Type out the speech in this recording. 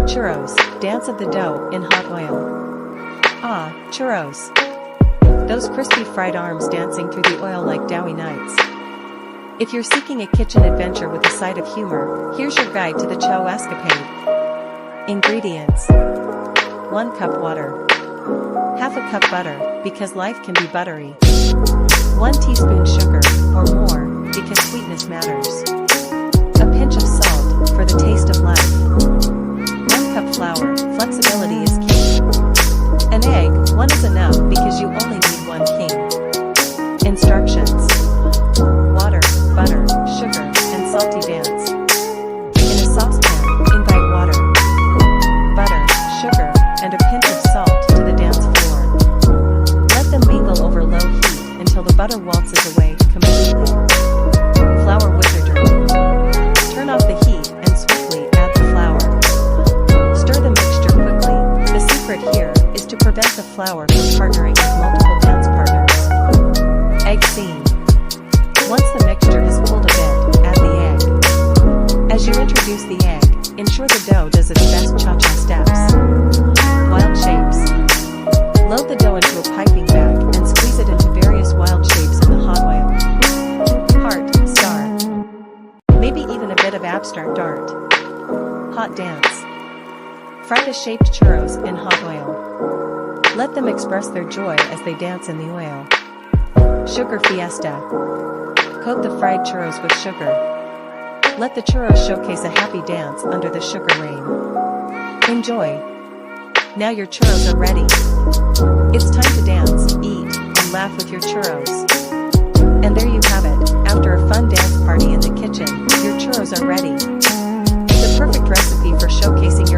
Churros, dance of the dough in hot oil. Ah, churros. Those crispy fried arms dancing through the oil like doughy nights. If you're seeking a kitchen adventure with a side of humor, here's your guide to the cho escapade. Ingredients: 1 cup water. Half a cup butter, because life can be buttery. 1 teaspoon sugar, or more, because sweetness matters. A pinch of salt, for the taste of life. 1 cup flour, flexibility is key. An egg, 1 is enough because you only need 1 king. Instructions: water, butter, sugar, and salty dance. In a saucepan, invite water, butter, sugar, and a pinch of salt to the dance floor. Let them mingle over low heat until the butter waltzes away completely. Flour wizardry. Turn off the heat and swiftly add the flour. Stir the mixture quickly. The secret here is to prevent the flour from partnering with multiple dance partners. Egg scene. Once the mixture has cooled a bit, add the egg. As you introduce the egg, ensure the dough does its best cha-cha steps. Wild shapes. Load the dough into a piping bag and squeeze it into various wild shapes in the hot oil. Heart, star. Maybe even a bit of abstract art. Hot dance. Fry the shaped churros in hot oil. Let them express their joy as they dance in the oil. Sugar fiesta. Coat the fried churros with sugar. Let the churros showcase a happy dance under the sugar rain. Enjoy. Now your churros are ready. It's time to dance, eat, and laugh with your churros. And there you have it. After a fun dance party in the kitchen, your churros are ready. The perfect recipe for showcasing your